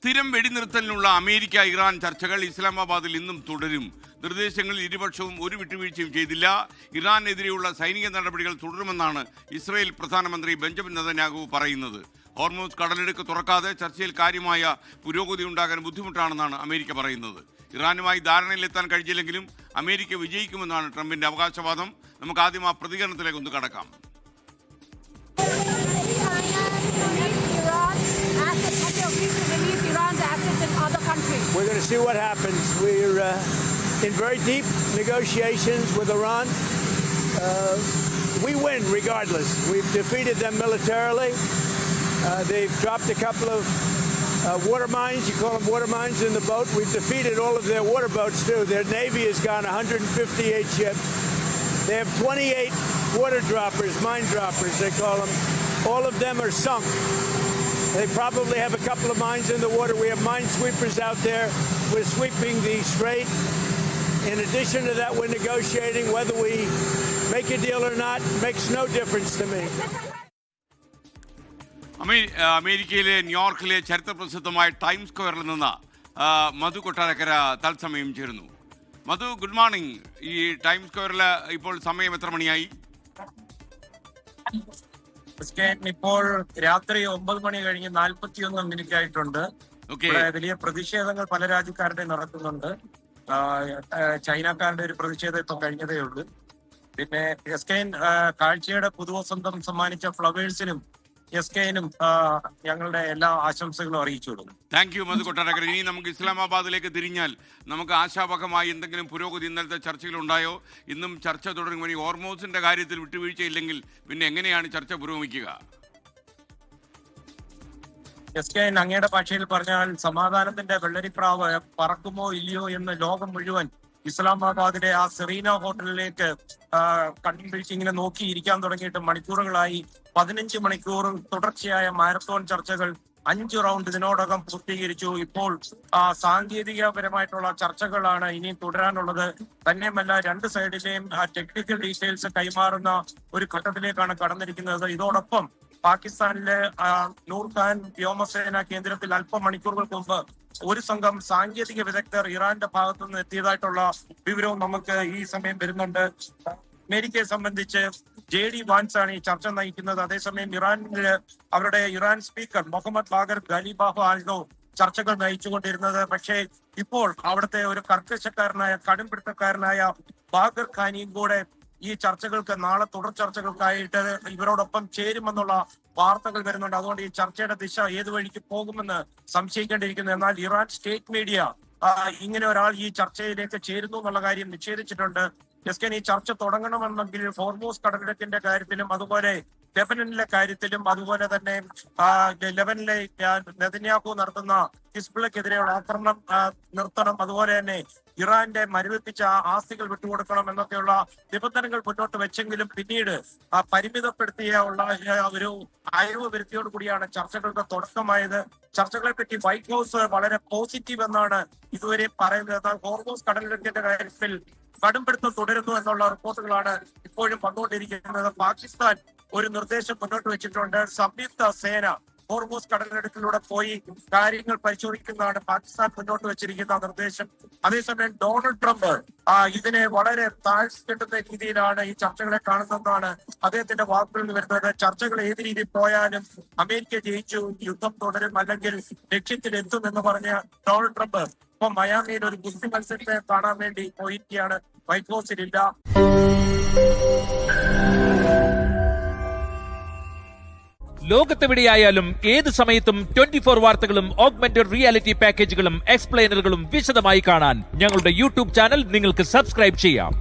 സ്ഥിരം വെടിനിർത്തലിനുള്ള America Iran ചർച്ചകൾ ഇസ്ലാമാബാദിൽ ഇന്നും തുടരും. നിർദ്ദേശങ്ങളിൽ ഇരുപക്ഷവും ഒരു വിട്ടുവീഴ്ചയും ചെയ്തില്ല. ഇറാനെതിരെയുള്ള സൈനിക നടപടികൾ തുടരുമെന്നാണ് ഇസ്രയേൽ പ്രധാനമന്ത്രി ബെഞ്ചമിൻ നെതന്യാഹു പറയുന്നത്. ഹോർമൂസ് കടലിടുക്ക് തുറക്കാതെ ചർച്ചയിൽ കാര്യമായ പുരോഗതി ഉണ്ടാകാൻ ബുദ്ധിമുട്ടാണെന്നാണ് അമേരിക്ക പറയുന്നത്. ഇറാനുമായി ധാരണയിലെത്താൻ കഴിഞ്ഞില്ലെങ്കിലും അമേരിക്ക വിജയിക്കുമെന്നാണ് ട്രംപിന്റെ അവകാശവാദം. നമുക്ക് ആദ്യം ആ പ്രതികരണത്തിലേക്ക് ഒന്ന് കടക്കാം. We're going to see what happens. We're in very deep negotiations with Iran. We win regardless. We've defeated them militarily. They've dropped a couple of water mines. You call them water mines in the boat. We've defeated all of their water boats too. Their navy has gone 158 ships. They have 28 water droppers, mine droppers they call them. All of them are sunk. They probably have a couple of mines in the water. We have mine sweepers out there. We're sweeping the strait. In addition to that, we're negotiating. Whether we make a deal or not makes no difference to me. അമേരിക്കയിലെ ന്യൂയോർക്കിലെ ചരിത്രപ്രസിദ്ധമായ time സ്ക്വയറിൽ നിന്ന് മധു കൊട്ടാരക്കര തത്സമയം ചേരുന്നു. മധു, good morning. ഈ time സ്ക്വയറിൽ ഇപ്പോൾ സമയം എത്ര മണിയായി? ഇപ്പോൾ രാത്രി 9 മണി കഴിഞ്ഞ് 41 മിനിറ്റ് ആയിട്ടുണ്ട്. വലിയ പ്രതിഷേധങ്ങൾ പല രാജ്യക്കാരുടെ നടക്കുന്നുണ്ട്. ചൈനക്കാരുടെ ഒരു പ്രതിഷേധം ഇപ്പൊ കഴിഞ്ഞതേ ഉള്ളൂ. പിന്നെ എസ്കെൻ കാഴ്ചയുടെ പുതുവസന്തം സമ്മാനിച്ച ഫ്ലവേഴ്സിനും എസ്കെനും ഞങ്ങളുടെ എല്ലാ ആശംസകളും അറിയിച്ചു കൊടുക്കും. താങ്ക് യു മധു കൊട്ടാരക്കര. ഇനി നമുക്ക് ഇസ്ലാമാബാദിലേക്ക് തിരിഞ്ഞാൽ നമുക്ക് ആശാവഹമായി എന്തെങ്കിലും പുരോഗതി ഇന്നലത്തെ ചർച്ചയിലുണ്ടായോ? ഇന്നും ചർച്ച തുടങ്ങും. ഇനി ഹോർമോസിന്റെ കാര്യത്തിൽ വിട്ടുവീഴ്ചയില്ലെങ്കിൽ പിന്നെ എങ്ങനെയാണ് ചർച്ച പുരോഗമിക്കുക? എസ്കെൻ അങ്ങയുടെ ഭാഷയിൽ പറഞ്ഞാൽ സമാധാനത്തിന്റെ വെള്ളരിപ്രാവ് പറക്കുമോ ഇല്ലയോ എന്ന് ലോകം മുഴുവൻ ഇസ്ലാമാബാദിലെ ആ സെറീന ഹോട്ടലിലേക്ക് കണ്ടുപിടിച്ച് ഇങ്ങനെ നോക്കിയിരിക്കാൻ തുടങ്ങിയിട്ട് മണിക്കൂറുകളായി. 15 മണിക്കൂർ തുടർച്ചയായ മാരത്തോൺ ചർച്ചകൾ 5 റൗണ്ട് ഇതിനോടകം പൂർത്തീകരിച്ചു. ഇപ്പോൾ സാങ്കേതികപരമായിട്ടുള്ള ചർച്ചകളാണ് ഇനി തുടരാനുള്ളത്. തന്നെയുമല്ല, രണ്ട് സൈഡിലെയും ടെക്നിക്കൽ ഡീറ്റെയിൽസ് കൈമാറുന്ന ഒരു ഘട്ടത്തിലേക്കാണ് കടന്നിരിക്കുന്നത്. ഇതോടൊപ്പം പാകിസ്ഥാനിലെ നൂർ ഖാൻ വ്യോമസേന കേന്ദ്രത്തിൽ അല്പം മണിക്കൂറുകൾക്ക് മുമ്പ് ഒരു സംഘം സാങ്കേതിക വിദഗ്ധർ ഇറാന്റെ ഭാഗത്തു നിന്ന് എത്തിയതായിട്ടുള്ള വിവരവും നമുക്ക് ഈ സമയം വരുന്നുണ്ട്. അമേരിക്കയെ സംബന്ധിച്ച് JD വാൻസ് ആണ് ഈ ചർച്ച നയിക്കുന്നത്. അതേസമയം ഇറാനില് അവരുടെ ഇറാൻ സ്പീക്കർ മുഹമ്മദ് ബാഗർ ഖലീബാഹു ആയിരുന്നു ചർച്ചകൾ നയിച്ചുകൊണ്ടിരുന്നത്. പക്ഷേ ഇപ്പോൾ അവിടുത്തെ ഒരു കർക്കശക്കാരനായ കടുംപിടുത്തക്കാരനായ ബാഗർ ഖാനിയും കൂടെ ഈ ചർച്ചകൾക്ക് നാളെ തുടർ ചർച്ചകൾക്കായിട്ട് ഇവരോടൊപ്പം ചേരുമെന്നുള്ള വാർത്തകൾ വരുന്നുണ്ട്. അതുകൊണ്ട് ഈ ചർച്ചയുടെ ദിശ ഏത് വഴിക്ക് പോകുമെന്ന് സംശയിക്കേണ്ടിയിരിക്കുന്നു. എന്നാൽ ഇറാൻ സ്റ്റേറ്റ് മീഡിയ ഇങ്ങനെ ഒരാൾ ഈ ചർച്ചയിലേക്ക് ചേരുന്നു എന്നുള്ള കാര്യം നിഷേധിച്ചിട്ടുണ്ട്. എസ്കെൻ, ഈ ചർച്ച തുടങ്ങണമെന്നെങ്കിൽ ഹോർമൂസ് കടലിടുക്കിന്റെ കാര്യത്തിലും അതുപോലെ ലെബനനിലെ കാര്യത്തിലും അതുപോലെ തന്നെ ലെബനിലെ നെതന്യാഹു നടത്തുന്ന ഹിസ്ബുള്ളക്കെതിരെയുള്ള ആക്രമണം നിർത്തണം, അതുപോലെ തന്നെ ഇറാന്റെ മരവിപ്പിച്ച ആസ്തികൾ വിട്ടുകൊടുക്കണം എന്നൊക്കെയുള്ള നിബന്ധനകൾ മുന്നോട്ട് വെച്ചെങ്കിലും പിന്നീട് പരിമിതപ്പെടുത്തിയ ഒരു അയവ് വരുത്തിയോട് കൂടിയാണ് ചർച്ചകളുടെ തുടക്കമായത്. ചർച്ചകളെ പറ്റി വൈറ്റ് ഹൗസ് വളരെ പോസിറ്റീവ് എന്നാണ് ഇതുവരെ പറയുന്നത്. ഹോർമൂസ് കടലിടുക്കിന്റെ കാര്യത്തിൽ കടുംപിടുത്തം തുടരുന്നു എന്നുള്ള റിപ്പോർട്ടുകളാണ് ഇപ്പോഴും വന്നുകൊണ്ടിരിക്കുന്നത്. പാകിസ്ഥാൻ ഒരു നിർദ്ദേശം മുന്നോട്ട് വെച്ചിട്ടുണ്ട്. സംയുക്ത സേന ഹോർമൂസ് കടലിടുക്കിലൂടെ പോയി കാര്യങ്ങൾ പരിശോധിക്കുന്നതാണ് പാകിസ്ഥാൻ മുന്നോട്ട് വെച്ചിരിക്കുന്ന നിർദ്ദേശം. അതേസമയം ഡൊണാൾഡ് ട്രംപ് ഇതിനെ വളരെ താഴ്ത്തിക്കെട്ടുന്ന രീതിയിലാണ് ഈ ചർച്ചകളെ കാണുന്നതെന്നാണ് അദ്ദേഹത്തിന്റെ വാക്കുകളിൽ വരുന്നത്. ചർച്ചകൾ ഏത് രീതിയിൽ പോയാലും അമേരിക്ക ജയിച്ചു, യുദ്ധം തുടരും, അല്ലെങ്കിൽ ലക്ഷ്യത്തിൽ എത്തും എന്ന് പറഞ്ഞ ഡൊണാൾഡ് ട്രംപ് ഇപ്പൊ മയാമിയിൽ ഒരു ഗുസ്തി മത്സരത്തെ കാണാൻ വേണ്ടി പോയിരിക്കുകയാണ്. വൈറ്റ് ഹൗസിലില്ല. ലോകത്തെവിടെയായാലും ഏത് സമയത്തും 24 വാർത്തകളും ഓഗ്മെന്റഡ് റിയാലിറ്റി പാക്കേജുകളും എക്സ്പ്ലെയിനറുകളും വിശദമായി കാണാൻ ഞങ്ങളുടെ യൂട്യൂബ് ചാനൽ നിങ്ങൾക്ക് സബ്സ്ക്രൈബ് ചെയ്യാം.